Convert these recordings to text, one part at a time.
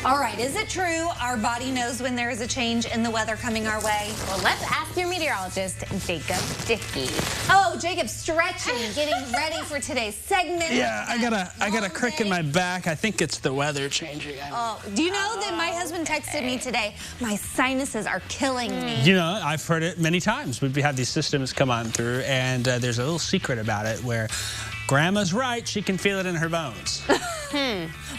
All right, is it true our body knows when there is a change in the weather coming our way? Well, let's ask your meteorologist, Jacob Dickey. Oh, Jacob, stretching, getting ready for today's segment. Yeah, I got a crick in my back. I think it's the weather changing. Oh, do you know that my husband texted me today? My sinuses are killing me. You know, I've heard it many times. We have these systems come on through, and there's a little secret about it where Grandma's right. She can feel it in her bones.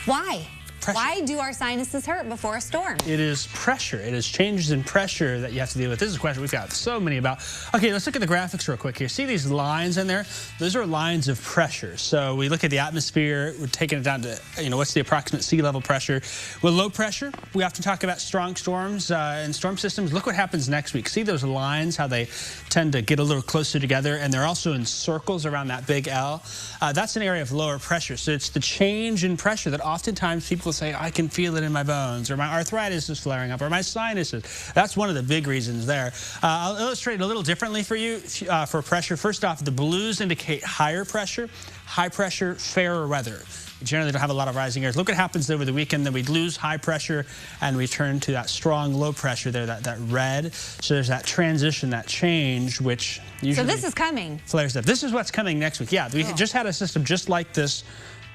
Why? Pressure. Why do our sinuses hurt before a storm? It is pressure. It is changes in pressure that you have to deal with. This is a question we've got so many about. Okay, let's look at the graphics real quick here. See these lines in there? Those are lines of pressure. So we look at the atmosphere. We're taking it down to, what's the approximate sea level pressure. With low pressure, we often talk about strong storms and storm systems. Look what happens next week. See those lines, how they tend to get a little closer together, and they're also in circles around that big L. That's an area of lower pressure. So it's the change in pressure that oftentimes people say, I can feel it in my bones, or my arthritis is flaring up, or my sinuses. That's one of the big reasons there. I'll illustrate it a little differently for you for pressure. First off, the blues indicate higher pressure, high pressure, fairer weather. We generally don't have a lot of rising airs. Look what happens over the weekend. Then we lose high pressure and we turn to that strong low pressure there, that red. So there's that transition, that change, which usually... So this is coming. Flares up. This is what's coming next week. Yeah, we just had a system just like this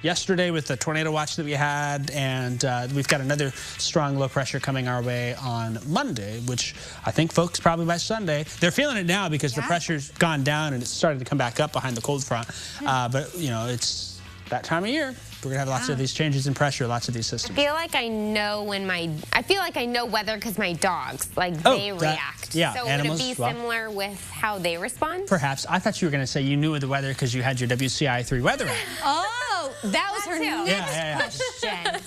yesterday with the tornado watch that we had, and we've got another strong low pressure coming our way on Monday, which I think folks probably by Sunday, they're feeling it now because the pressure's gone down and it's starting to come back up behind the cold front. But, it's that time of year. We're going to have lots of these changes in pressure, lots of these systems. I feel like I know weather because my dogs, they react. Yeah, so animals, would it be similar with how they respond? Perhaps. I thought you were going to say you knew the weather because you had your WCI 3 weather app. Oh, that was her next question.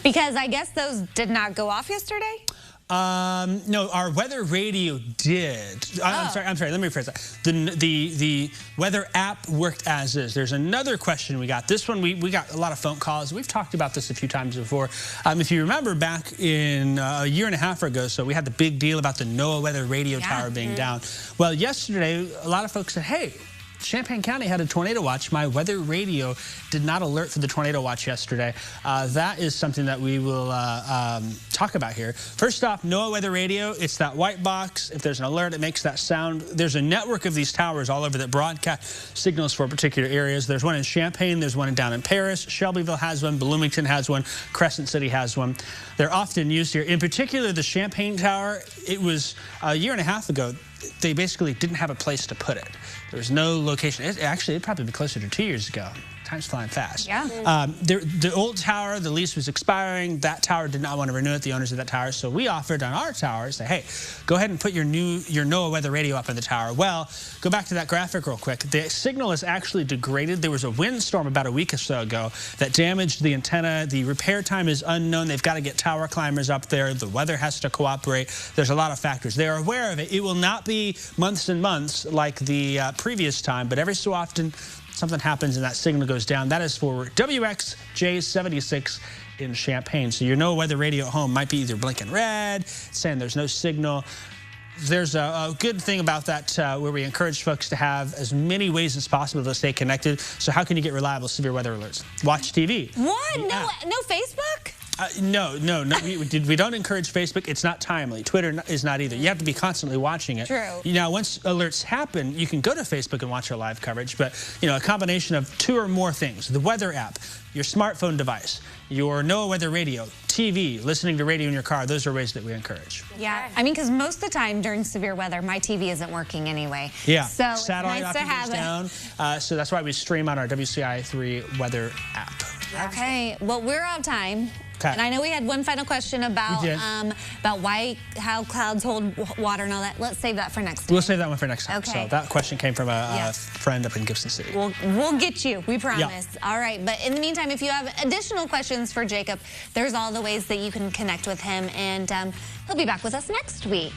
Because I guess those did not go off yesterday? No, our weather radio did. I'm sorry, let me rephrase that. The weather app worked as is. There's another question we got. This one, we got a lot of phone calls. We've talked about this a few times before. If you remember back in a year and a half ago, so we had the big deal about the NOAA Weather Radio tower being down. Well, yesterday, a lot of folks said, hey, Champaign County had a tornado watch. My weather radio did not alert for the tornado watch yesterday. That is something that we will talk about here. First off, NOAA Weather Radio, it's that white box. If there's an alert, it makes that sound. There's a network of these towers all over that broadcast signals for particular areas. There's one in Champaign, there's one down in Paris, Shelbyville has one, Bloomington has one, Crescent City has one. They're often used here. In particular, the Champaign Tower, it was a year and a half ago, they basically didn't have a place to put it. There was no location. It'd probably be closer to 2 years ago. Time's flying fast. Yeah. The old tower, the lease was expiring. That tower did not want to renew it, the owners of that tower. So we offered on our tower, say, hey, go ahead and put your NOAA Weather Radio up in the tower. Well, go back to that graphic real quick. The signal is actually degraded. There was a windstorm about a week or so ago that damaged the antenna. The repair time is unknown. They've got to get tower climbers up there. The weather has to cooperate. There's a lot of factors. They are aware of it. It will not be months and months like the previous time, but every so often, something happens and that signal goes down. That is for WXJ76 in Champaign. So your NOAA Weather Radio at home might be either blinking red, saying there's no signal. There's a good thing about that where we encourage folks to have as many ways as possible to stay connected. So how can you get reliable severe weather alerts? Watch TV. What? No Facebook? No. We don't encourage Facebook. It's not timely. Twitter is not either. You have to be constantly watching it. True. Now, once alerts happen, you can go to Facebook and watch our live coverage, but, a combination of 2 or more things. The weather app, your smartphone device, your NOAA Weather Radio, TV, listening to radio in your car, those are ways that we encourage. Yeah, because most of the time during severe weather, my TV isn't working anyway. Yeah, so satellite it's nice to have down. So that's why we stream on our WCI 3 weather app. Okay, well, we're out of time. Okay. And I know we had one final question about how clouds hold water and all that. Let's save that for next time. We'll save that one for next time. Okay. So that question came from a friend up in Gibson City. We'll get you, we promise. All right, but in the meantime, if you have additional questions for Jacob, there's all the ways that you can connect with him, and he'll be back with us next week.